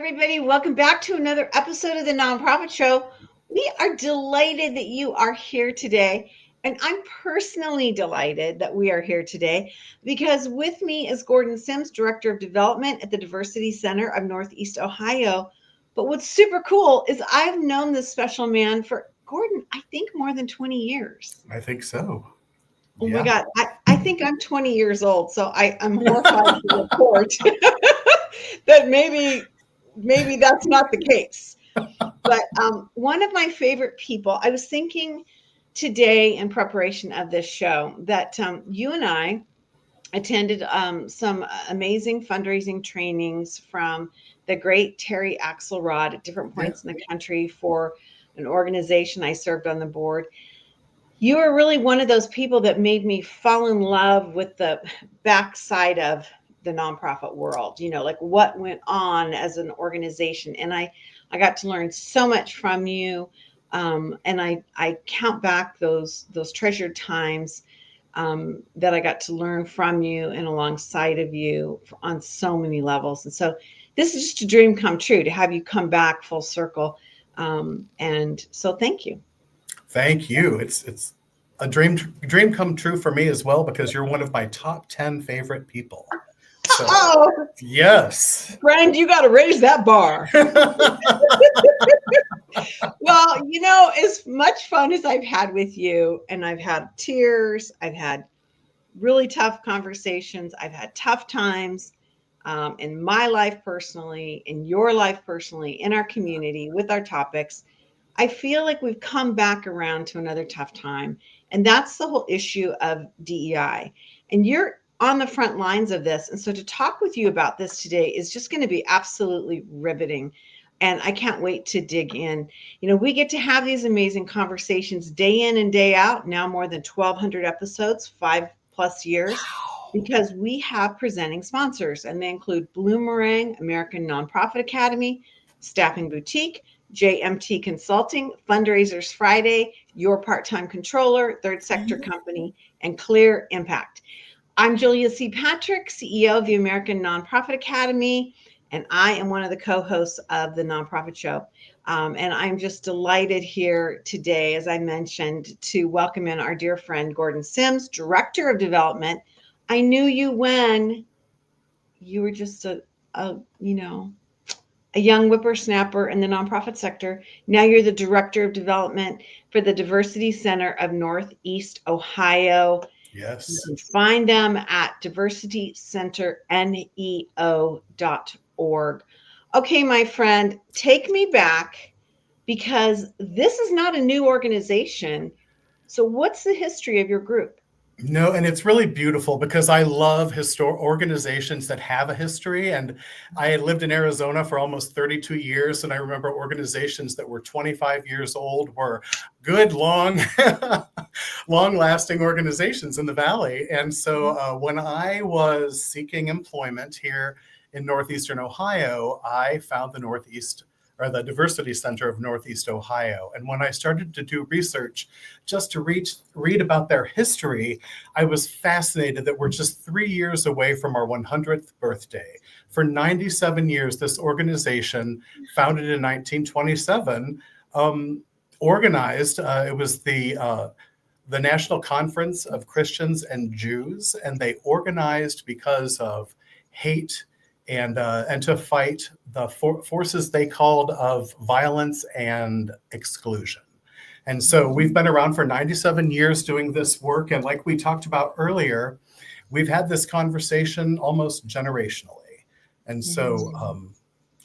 everybody. Welcome back to another episode of the Nonprofit Show. We are delighted that you are here today. And I'm personally delighted that we are here today because with me is Gordon Sims, Director of Development at the Diversity Center of Northeast Ohio. But what's super cool is I've known this special man for, Gordon, I think more than 20 years. I think so. Oh my God. I think I'm 20 years old, so I'm horrified to report that maybe that's not the case. But one of my favorite people, I was thinking today in preparation of this show that you and I attended some amazing fundraising trainings from the great Terry Axelrod at different points in the country for an organization I served on the board. You were really one of those people that made me fall in love with the backside of the nonprofit world, like what went on as an organization. And I got to learn so much from you. And I count back those treasured times that I got to learn from you and alongside of you on so many levels. And so this is just a dream come true to have you come back full circle. And so thank you. Thank you. It's a dream come true for me as well, because you're one of my top 10 favorite people. So, yes. Friend, you got to raise that bar. Well, as much fun as I've had with you, and I've had tears, I've had really tough conversations, I've had tough times in my life personally, in your life personally, in our community, with our topics. I feel like we've come back around to another tough time. And that's the whole issue of DEI. And you're on the front lines of this. And so to talk with you about this today is just going to be absolutely riveting. And I can't wait to dig in. We get to have these amazing conversations day in and day out, now more than 1,200 episodes, 5+ years, because we have presenting sponsors. And they include Bloomerang, American Nonprofit Academy, Staffing Boutique, JMT Consulting, Fundraisers Friday, Your Part-Time Controller, Third Sector Company, and Clear Impact. I'm Julia C. Patrick, CEO of the American Nonprofit Academy, and I am one of the co-hosts of the Nonprofit Show. And I'm just delighted here today, as I mentioned, to welcome in our dear friend, Gordon Sims, Director of Development. I knew you when you were just a young whippersnapper in the nonprofit sector. Now you're the Director of Development for the Diversity Center of Northeast Ohio. Yes. You can find them at diversitycenterneo.org. Okay, my friend, take me back, because this is not a new organization. So what's the history of your group? No, and it's really beautiful because I love organizations that have a history. And I had lived in Arizona for almost 32 years. And I remember organizations that were 25 years old were good, long-lasting organizations in the Valley. And so when I was seeking employment here in Northeastern Ohio, I found the Diversity Center of Northeast Ohio. And when I started to do research just to read about their history, I was fascinated that we're just 3 years away from our 100th birthday. For 97 years, this organization, founded in 1927, organized, it was the National Conference of Christians and Jews, and they organized because of hate and to fight the forces they called of violence and exclusion. And so we've been around for 97 years doing this work. And like we talked about earlier, we've had this conversation almost generationally. And so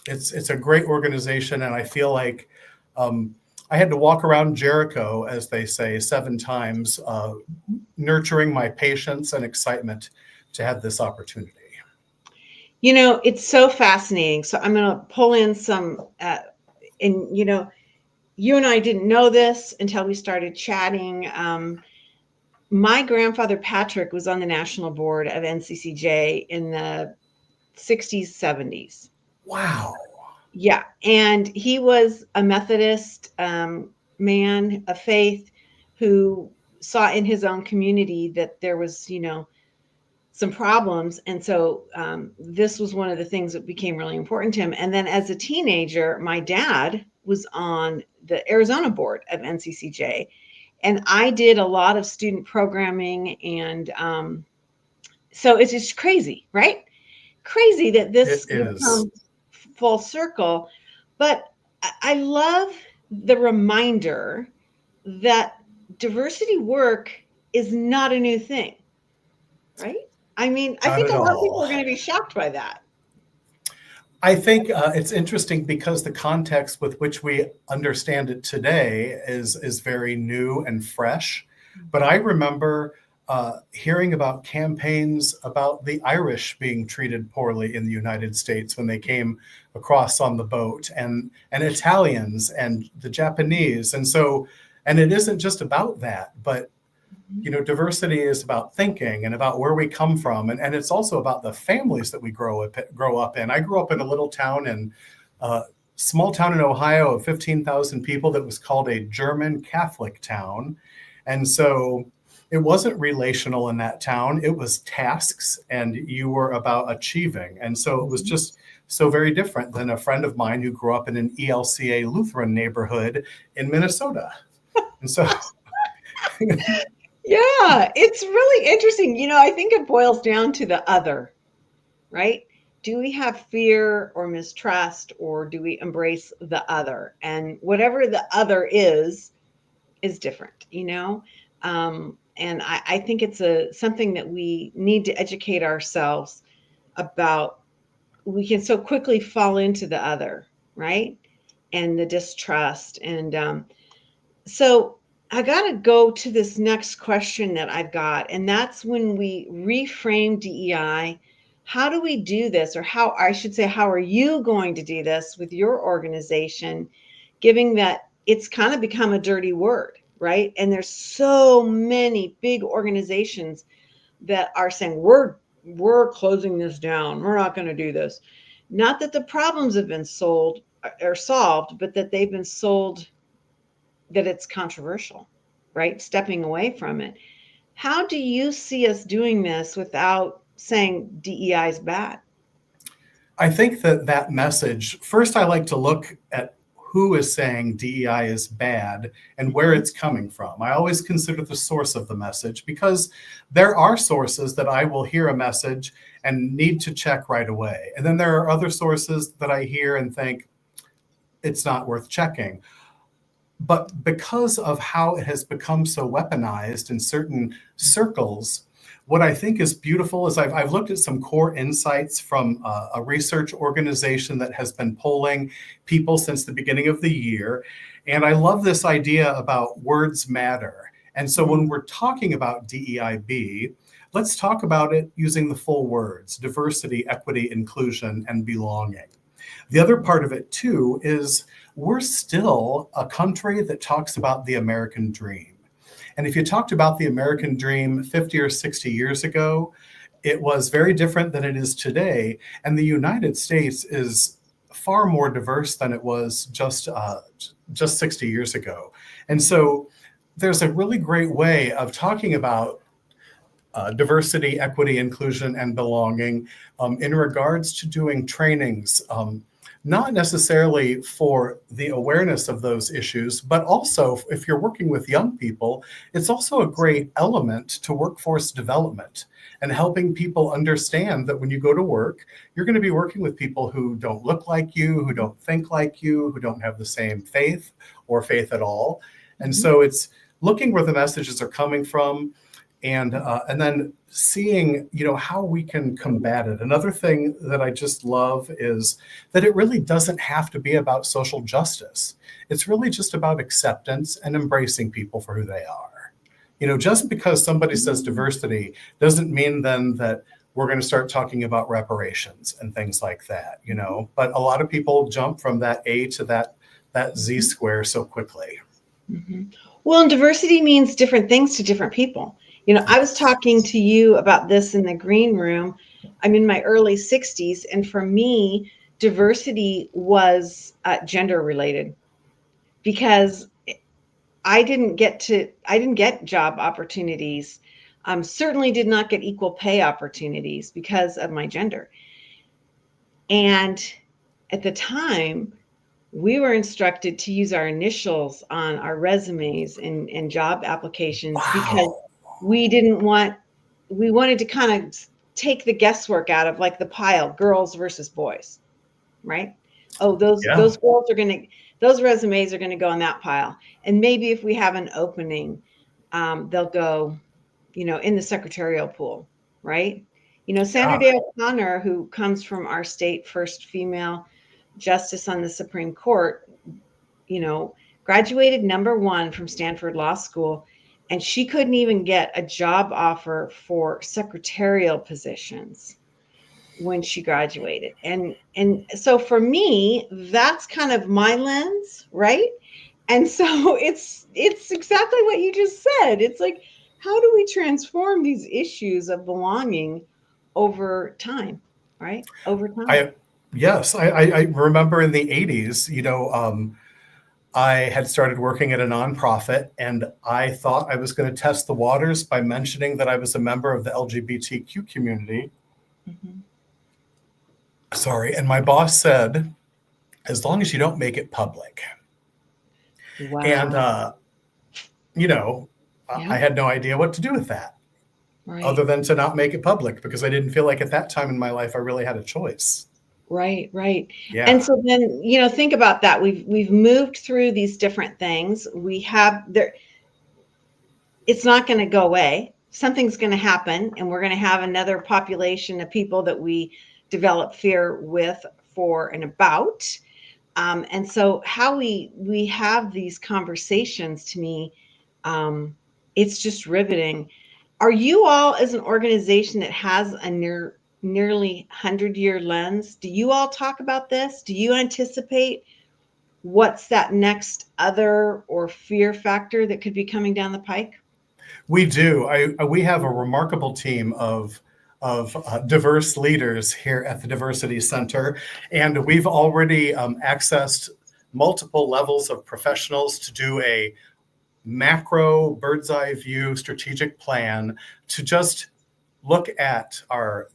it's a great organization. And I feel like I had to walk around Jericho, as they say, 7 times, nurturing my patience and excitement to have this opportunity. It's so fascinating. So I'm going to pull in some, you and I didn't know this until we started chatting. My grandfather, Patrick, was on the national board of NCCJ in the 60s, 70s. Wow. Yeah. And he was a Methodist man of faith who saw in his own community that there was, some problems. And so this was one of the things that became really important to him. And then as a teenager, my dad was on the Arizona board of NCCJ. And I did a lot of student programming. And so it's just crazy, right? Crazy that this would come full circle. But I love the reminder that diversity work is not a new thing, right? I mean, I think a lot of people are going to be shocked by that. I think it's interesting because the context with which we understand it today is very new and fresh. But I remember hearing about campaigns about the Irish being treated poorly in the United States when they came across on the boat, and Italians and the Japanese. And so, and it isn't just about that, but you know, diversity is about thinking and about where we come from. And it's also about the families that we grow up in. I grew up in a little town small town in Ohio of 15,000 people that was called a German Catholic town. And so it wasn't relational in that town. It was tasks, and you were about achieving. And so it was just so very different than a friend of mine who grew up in an ELCA Lutheran neighborhood in Minnesota. And so... Yeah, it's really interesting. You know, I think it boils down to the other, right? Do we have fear or mistrust, or do we embrace the other? And whatever the other is different, you know? And I think it's something that we need to educate ourselves about. We can so quickly fall into the other, right? And the distrust. And so I got to go to this next question that I've got, and that's when we reframe DEI. How do we do this? Or how are you going to do this with your organization, given that it's kind of become a dirty word, right? And there's so many big organizations that are saying, we're closing this down. We're not going to do this. Not that the problems have been solved, but that they've been sold that it's controversial, right? Stepping away from it. How do you see us doing this without saying DEI is bad? I think that message, first, I like to look at who is saying DEI is bad and where it's coming from. I always consider the source of the message, because there are sources that I will hear a message and need to check right away. And then there are other sources that I hear and think it's not worth checking. But because of how it has become so weaponized in certain circles, what I think is beautiful is I've looked at some core insights from a research organization that has been polling people since the beginning of the year. And I love this idea about words matter. And so when we're talking about DEIB, let's talk about it using the full words: diversity, equity, inclusion, and belonging. The other part of it, too, is we're still a country that talks about the American dream. And if you talked about the American dream 50 or 60 years ago, it was very different than it is today. And the United States is far more diverse than it was just 60 years ago. And so there's a really great way of talking about diversity, equity, inclusion, and belonging in regards to doing trainings, not necessarily for the awareness of those issues, but also if you're working with young people, it's also a great element to workforce development and helping people understand that when you go to work, you're going to be working with people who don't look like you, who don't think like you, who don't have the same faith or faith at all. And so it's looking where the messages are coming from, and then seeing, how we can combat it. Another thing that I just love is that it really doesn't have to be about social justice. It's really just about acceptance and embracing people for who they are. Just because somebody says diversity doesn't mean then that we're going to start talking about reparations and things like that, But a lot of people jump from that A to that Z square so quickly. Well, and diversity means different things to different people. I was talking to you about this in the green room. I'm in my early 60s. And for me, diversity was gender related, because I didn't get job opportunities certainly did not get equal pay opportunities because of my gender. And at the time, we were instructed to use our initials on our resumes and job applications because we wanted to kind of take the guesswork out of like the pile, girls versus boys, right? Oh, those girls are those resumes are gonna go in that pile. And maybe if we have an opening, they'll go, in the secretarial pool, right? Sandra Day O'Connor, who comes from our state, first female justice on the Supreme Court, graduated #1 from Stanford Law School, and she couldn't even get a job offer for secretarial positions when she graduated. And so for me, that's kind of my lens, right? And so it's exactly what you just said. It's like, how do we transform these issues of belonging over time, right? Over time. I remember in the 80s, I had started working at a nonprofit, and I thought I was going to test the waters by mentioning that I was a member of the LGBTQ community. Mm-hmm. Sorry. And my boss said, as long as you don't make it public. Wow. And, I had no idea what to do with that, other than to not make it public, because I didn't feel like at that time in my life I really had a choice. Right. Yeah. And so then, think about that. We've moved through these different things. We have there. It's not going to go away. Something's going to happen, and we're going to have another population of people that we develop fear with, for, and about. And so how we have these conversations, to me, it's just riveting. Are you all, as an organization that has a nearly 100-year lens, do you all talk about this? Do you anticipate what's that next other or fear factor that could be coming down the pike? We do. We have a remarkable team of diverse leaders here at the Diversity Center, and we've already accessed multiple levels of professionals to do a macro bird's eye view strategic plan to just look at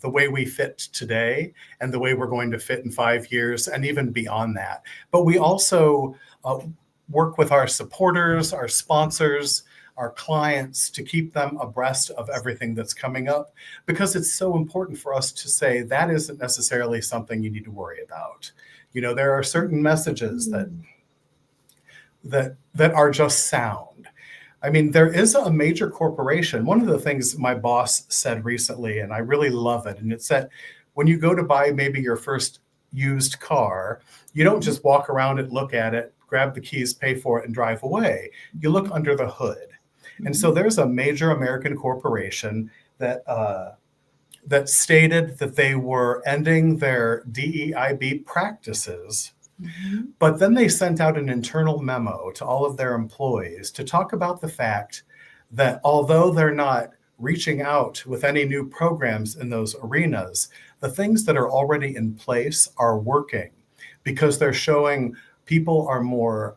the way we fit today and the way we're going to fit in 5 years and even beyond that. But we also work with our supporters, our sponsors, our clients, to keep them abreast of everything that's coming up, because it's so important for us to say that isn't necessarily something you need to worry about. There are certain messages that are just sound. I mean, there is a major corporation. One of the things my boss said recently, and I really love it, and it said, when you go to buy maybe your first used car, you don't just walk around it, look at it, grab the keys, pay for it, and drive away. You look under the hood. And so there's a major American corporation that stated that they were ending their DEIB practices. Mm-hmm. But then they sent out an internal memo to all of their employees to talk about the fact that although they're not reaching out with any new programs in those arenas, the things that are already in place are working, because they're showing people are more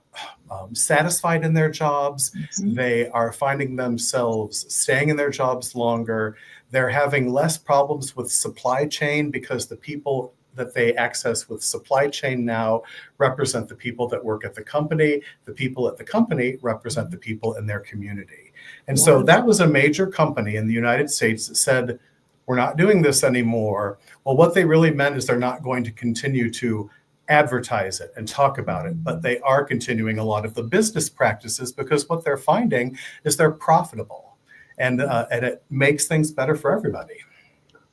satisfied in their jobs. Mm-hmm. They are finding themselves staying in their jobs longer. They're having less problems with supply chain, because the people that they access with supply chain now represent the people that work at the company. The people at the company represent the people in their community. And so that was a major company in the United States that said, we're not doing this anymore. Well, what they really meant is they're not going to continue to advertise it and talk about it, but they are continuing a lot of the business practices, because what they're finding is they're profitable, and it makes things better for everybody.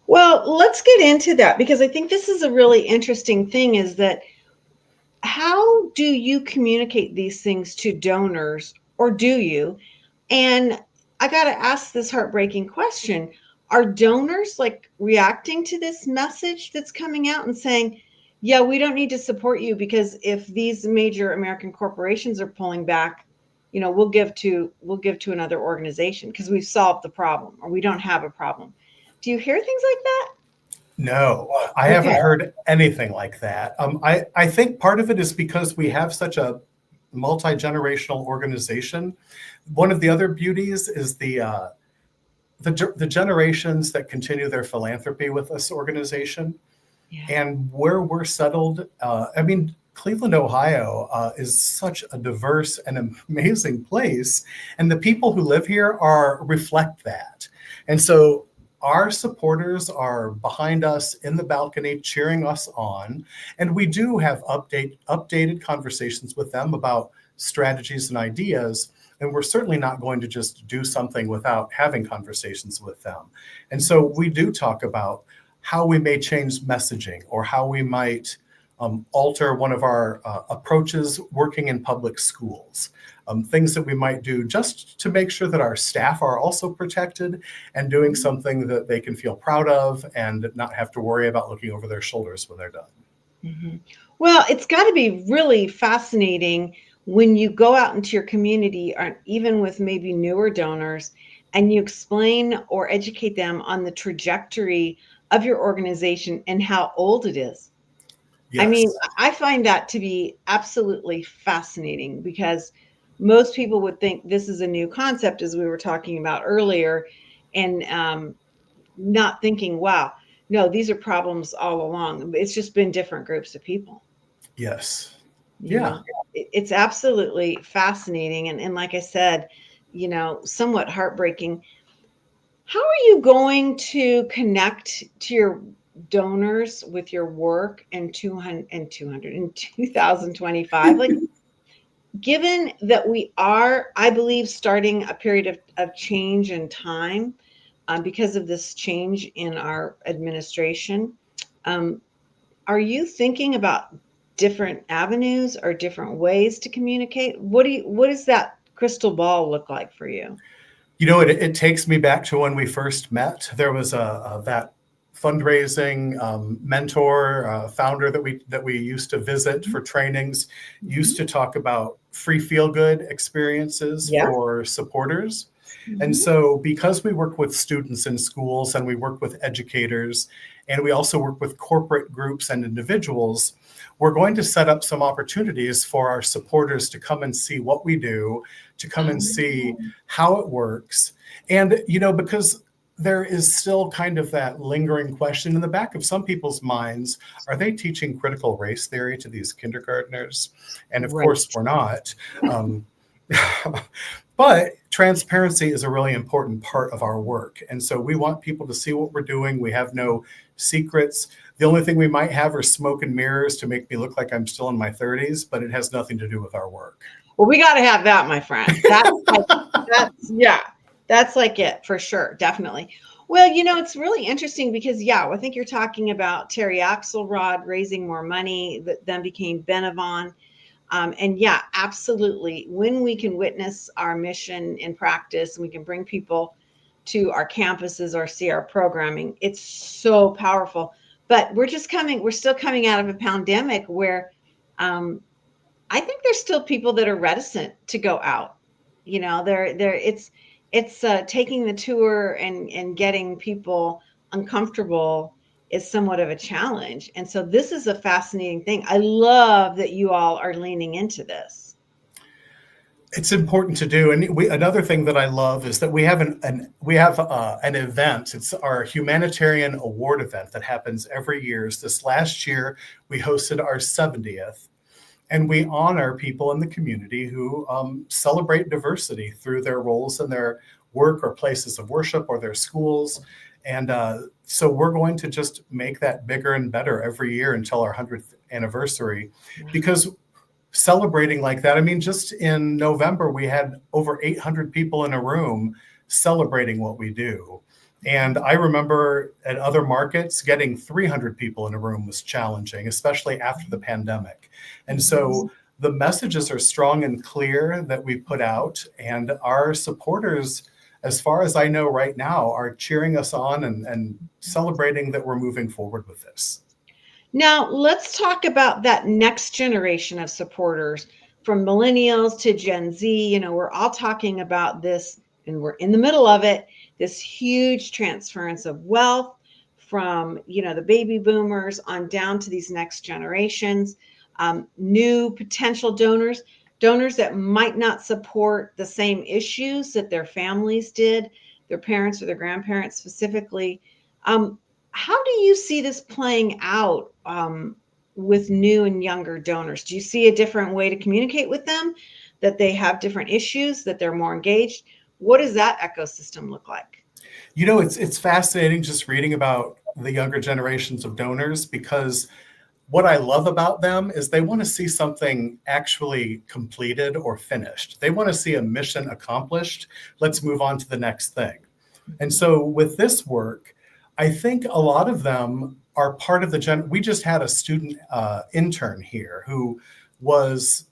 Well, let's get into that, because I think this is a really interesting thing, is that how do you communicate these things to donors, or do you? And I got to ask this heartbreaking question. Are donors like reacting to this message that's coming out and saying, yeah, we don't need to support you, because if these major American corporations are pulling back, we'll give to another organization because we've solved the problem, or we don't have a problem. Do you hear things like that? No, I haven't heard anything like that. I think part of it is because we have such a multi-generational organization. One of the other beauties is the generations that continue their philanthropy with this organization, and where we're settled. I mean, Cleveland, Ohio is such a diverse and amazing place, and the people who live here reflect that. And so our supporters are behind us in the balcony, cheering us on, and we do have updated conversations with them about strategies and ideas. And we're certainly not going to just do something without having conversations with them. And so we do talk about how we may change messaging, or how we might alter one of our approaches working in public schools, things that we might do just to make sure that our staff are also protected and doing something that they can feel proud of and not have to worry about looking over their shoulders when they're done. Mm-hmm. Well, it's got to be really fascinating when you go out into your community, or even with maybe newer donors, and you explain or educate them on the trajectory of your organization and how old it is. Yes. I mean, I find that to be absolutely fascinating, because most people would think this is a new concept, as we were talking about earlier, and not thinking, wow, no, these are problems all along. It's just been different groups of people. Yes. You know, it's absolutely fascinating. And like I said, somewhat heartbreaking. How are you going to connect to your donors with your work in 2025? Like, given that we are, I believe, starting a period of change in time because of this change in our administration, are you thinking about different avenues or different ways to communicate? What does that crystal ball look like for you? It takes me back to when we first met. There was that fundraising mentor, founder that we used to visit for trainings, used to talk about free feel-good experiences for supporters. And so because we work with students in schools, and we work with educators, and we also work with corporate groups and individuals, we're going to set up some opportunities for our supporters to come and see what we do, to come and see how it works. And, because there is still kind of that lingering question in the back of some people's minds, are they teaching critical race theory to these kindergartners? And of course we're not. But transparency is a really important part of our work. And so we want people to see what we're doing. We have no secrets. The only thing we might have are smoke and mirrors to make me look like I'm still in my 30s, but it has nothing to do with our work. Well, we got to have that, my friend. That's like it for sure. Definitely. Well, it's really interesting because, I think you're talking about Terry Axelrod raising more money that then became Benavon. And absolutely. When we can witness our mission in practice, and we can bring people to our campuses or see our programming, it's so powerful. But we're still coming out of a pandemic where I think there's still people that are reticent to go out. It's taking the tour and getting people uncomfortable is somewhat of a challenge. And so this is a fascinating thing. I love that you all are leaning into this. It's important to do. And another thing that I love is that we have an event. It's our Humanitarian Award event that happens every year. This last year, we hosted our 70th. And we honor people in the community who celebrate diversity through their roles in their work or places of worship or their schools. And so we're going to just make that bigger and better every year until our 100th anniversary, because celebrating like that, I mean, just in November, we had over 800 people in a room celebrating what we do. And I remember at other markets, getting 300 people in a room was challenging, especially after the pandemic. And so the messages are strong and clear that we put out, and our supporters, as far as I know right now, are cheering us on and celebrating that we're moving forward with this. Now, let's talk about that next generation of supporters, from millennials to Gen Z. We're all talking about this, and we're in the middle of it, this huge transference of wealth from, the baby boomers on down to these next generations, new potential donors that might not support the same issues that their families did, their parents or their grandparents specifically. How do you see this playing out with new and younger donors? Do you see a different way to communicate with them, that they have different issues, that they're more engaged? What does that ecosystem look like? You know, it's fascinating just reading about the younger generations of donors, because what I love about them is they want to see something actually completed or finished. They want to see a mission accomplished. Let's move on to the next thing. And so with this work, I think a lot of them are part of we just had a student intern here who was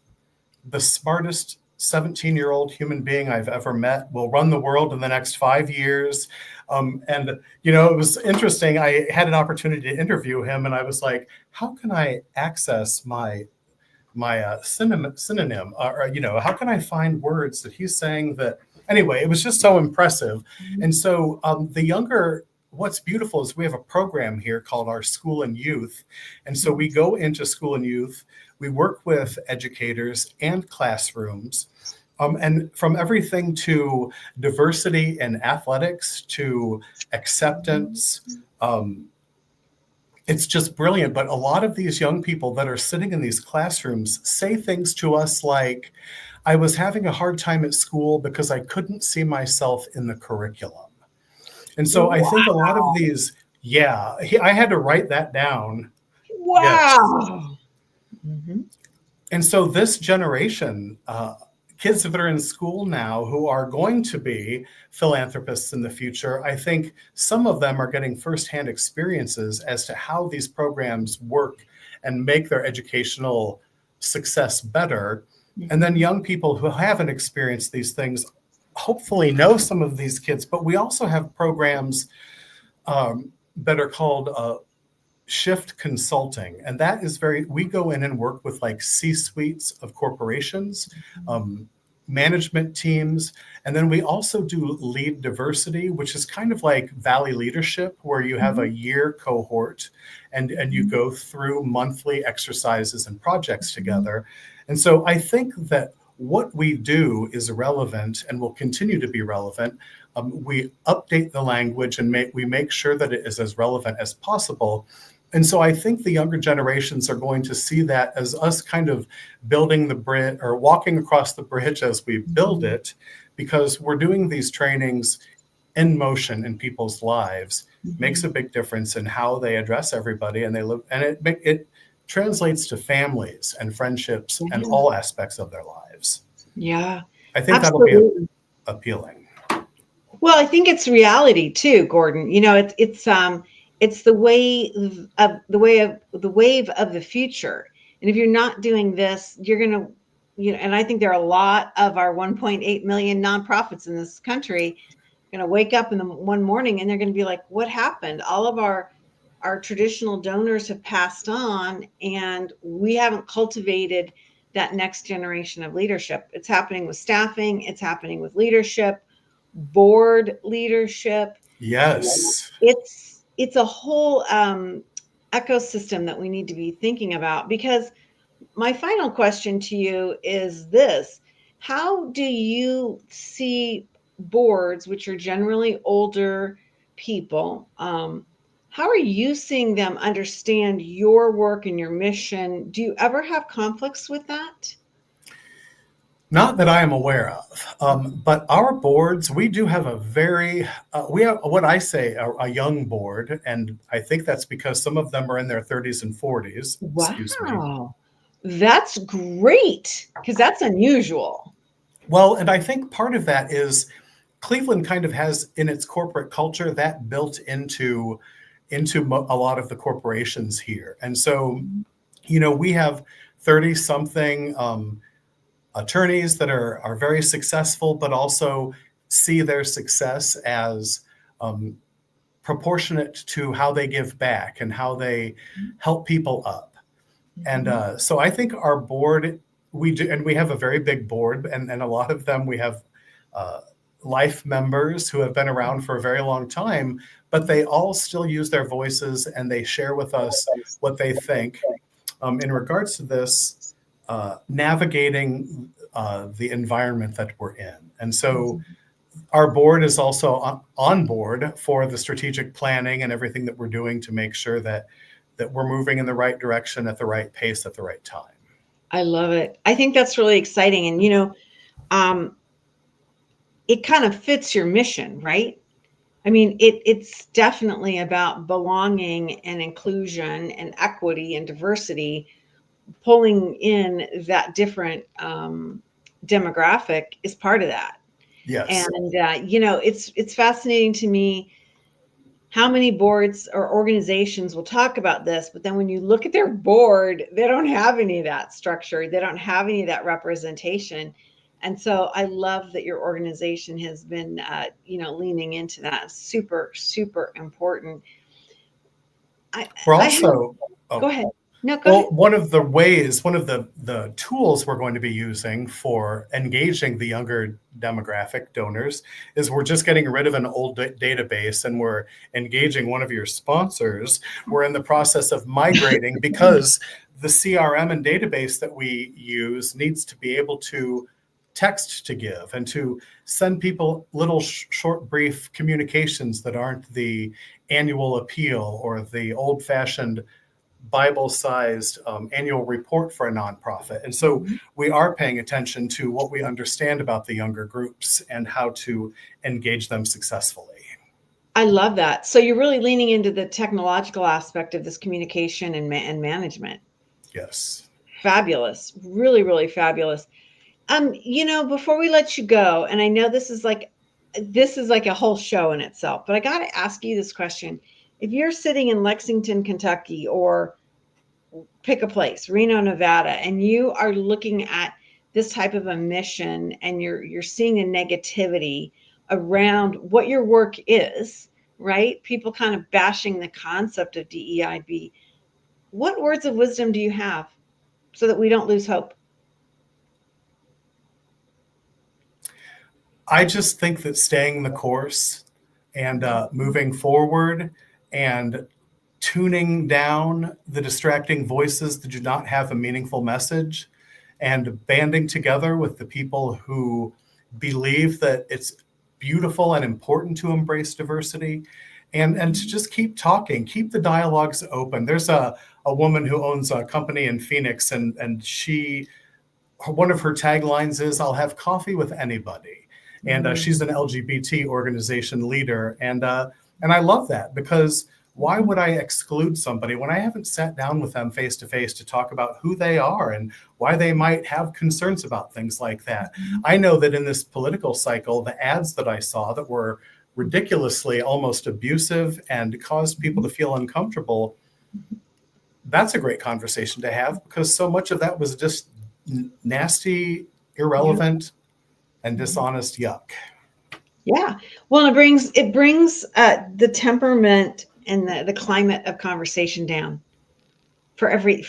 the smartest 17-year-old human being I've ever met, will run the world in the next 5 years. And, you know, it was interesting. I had an opportunity to interview him, and I was like, how can I access my synonym, or, you know, how can I find words that he's saying that, anyway, it was just so impressive. And so what's beautiful is we have a program here called our School and Youth. And so we go into School and Youth, we work with educators and classrooms, and from everything to diversity in athletics to acceptance. It's just brilliant. But a lot of these young people that are sitting in these classrooms say things to us like, I was having a hard time at school because I couldn't see myself in the curriculum. And so I think a lot of these, I had to write that down. Wow. Yes. Mm-hmm. And so this generation, kids that are in school now who are going to be philanthropists in the future, I think some of them are getting firsthand experiences as to how these programs work and make their educational success better. Mm-hmm. And then young people who haven't experienced these things hopefully know some of these kids, but we also have programs that are called shift consulting. And that is we go in and work with like C-suites of corporations, management teams. And then we also do lead diversity, which is kind of like Valley Leadership, where you have a year cohort and you go through monthly exercises and projects together. And so I think that what we do is relevant and will continue to be relevant. We update the language and we make sure that it is as relevant as possible. And so I think the younger generations are going to see that as us kind of building the bridge or walking across the bridge as we build it, because we're doing these trainings in motion in people's lives. Makes a big difference in how they address everybody, and they live, and it translates to families and friendships and all aspects of their lives. Yeah, I think absolutely. That'll be appealing. Well, I think it's reality too, Gordon. You know, it's the wave of the future. And if you're not doing this, you're going to, you know, and I think there are a lot of our 1.8 million nonprofits in this country going to wake up in the one morning and they're going to be like, what happened? All of our traditional donors have passed on, and we haven't cultivated that next generation of leadership. It's happening with staffing. It's happening with leadership, board leadership. Yes. It's a whole ecosystem that we need to be thinking about, because my final question to you is this: how do you see boards, which are generally older people, how are you seeing them understand your work and your mission? Do you ever have conflicts with that? Not that I am aware of, but our boards, we do have we have what I say a young board, and I think that's because some of them are in their 30s and 40s. Wow. Excuse me. That's great, because that's unusual. Well, and I think part of that is Cleveland kind of has in its corporate culture that built into a lot of the corporations here. And so, you know, we have 30-something attorneys that are very successful, but also see their success as proportionate to how they give back and how they help people up. And so I think our board, we do, and we have a very big board, and a lot of them, we have life members who have been around for a very long time, but they all still use their voices and they share with us what they think in regards to this, navigating the environment that we're in. And so our board is also on board for the strategic planning and everything that we're doing to make sure that we're moving in the right direction at the right pace at the right time. I love it. I think that's really exciting. And, it kind of fits your mission, right? I mean, it's definitely about belonging and inclusion and equity and diversity, pulling in that different demographic is part of that. Yes. And, it's fascinating to me how many boards or organizations will talk about this, but then when you look at their board, they don't have any of that structure. They don't have any of that representation. And so I love that your organization has been, leaning into that. Super, super important. We're also, go ahead. No, go well, ahead. one of the tools we're going to be using for engaging the younger demographic donors is we're just getting rid of an old database, and we're engaging one of your sponsors. We're in the process of migrating because the CRM and database that we use needs to be able to text to give and to send people little short, brief communications that aren't the annual appeal or the old-fashioned Bible-sized annual report for a nonprofit. And so we are paying attention to what we understand about the younger groups and how to engage them successfully. I love that. So you're really leaning into the technological aspect of this communication and management. Yes. Fabulous. Really, really fabulous. Before we let you go, and I know this is like a whole show in itself, but I got to ask you this question. If you're sitting in Lexington, Kentucky, or pick a place, Reno, Nevada, and you are looking at this type of a mission and you're seeing a negativity around what your work is, right? People kind of bashing the concept of DEIB. What words of wisdom do you have so that we don't lose hope? I just think that staying the course and moving forward and tuning down the distracting voices that do not have a meaningful message and banding together with the people who believe that it's beautiful and important to embrace diversity and to just keep talking, keep the dialogues open. There's a woman who owns a company in Phoenix, and one of her taglines is, "I'll have coffee with anybody." And she's an LGBT organization leader. And I love that, because why would I exclude somebody when I haven't sat down with them face to face to talk about who they are and why they might have concerns about things like that? I know that in this political cycle, the ads that I saw that were ridiculously almost abusive and caused people to feel uncomfortable, that's a great conversation to have, because so much of that was just nasty, irrelevant, and dishonest yuck. Yeah. Well, it brings the temperament and the climate of conversation down for everything,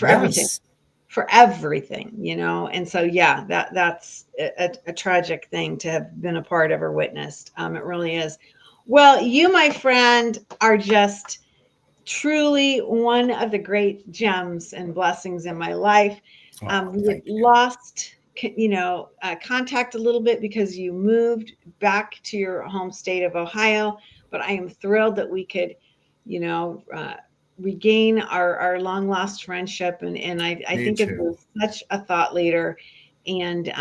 And so, yeah, that's a tragic thing to have been a part of or witnessed. It really is. Well, you, my friend, are just truly one of the great gems and blessings in my life. We lost contact a little bit because you moved back to your home state of Ohio, but I am thrilled that we could, regain our long lost friendship. And I think of you as such a thought leader and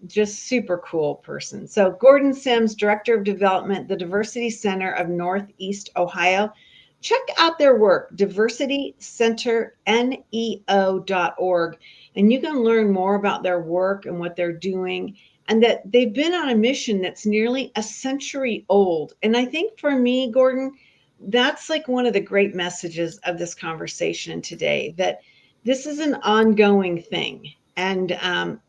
just super cool person. So Gordon Sims, Director of Development, the Diversity Center of Northeast Ohio. Check out their work, diversitycenterneo.org. And you can learn more about their work and what they're doing, and that they've been on a mission that's nearly a century old. And I think for me, Gordon, that's like one of the great messages of this conversation today, that this is an ongoing thing. And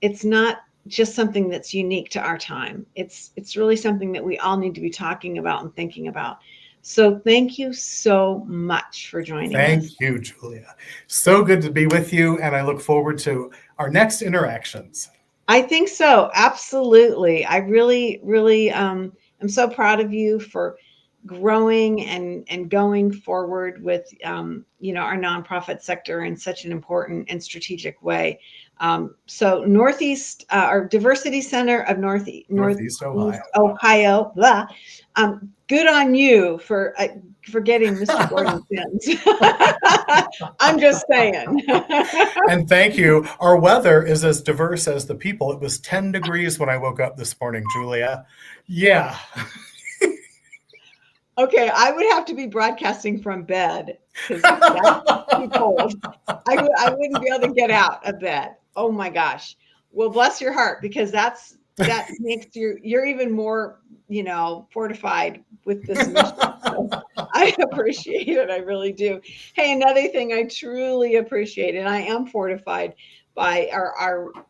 it's not just something that's unique to our time. It's really something that we all need to be talking about and thinking about. So thank you so much for joining us. Thank you, Julia. So good to be with you, and I look forward to our next interactions. I think so. Absolutely. I really, really am so proud of you for growing and going forward with you know, our nonprofit sector in such an important and strategic way. So Northeast, our Diversity Center of Northeast Ohio. Ohio, blah. Good on you for getting Mr. Gordon Sims. I'm just saying. And thank you. Our weather is as diverse as the people. It was 10 degrees when I woke up this morning, Julia. Yeah. Okay, I would have to be broadcasting from bed because that's too cold. I wouldn't be able to get out of bed. Oh my gosh. Well, bless your heart, because that makes you're even more, you know, fortified with this mission. So I appreciate it. I really do. Hey, another thing I truly appreciate, and I am fortified by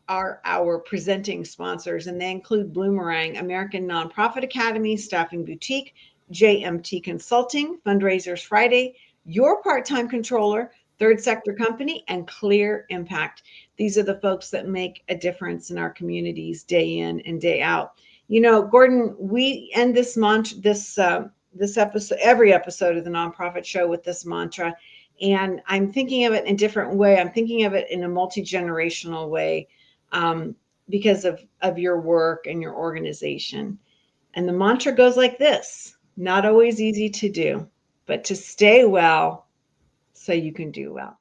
our presenting sponsors, and they include Bloomerang, American Nonprofit Academy, Staffing Boutique, JMT Consulting, Fundraisers Friday, Your Part-Time Controller, Third Sector Company, and Clear Impact. These are the folks that make a difference in our communities day in and day out. You know, Gordon, we end this episode, every episode of the Nonprofit Show, with this mantra, and I'm thinking of it in a different way. I'm thinking of it in a multi-generational way, because of your work and your organization. And the mantra goes like this: not always easy to do, but to stay well so you can do well.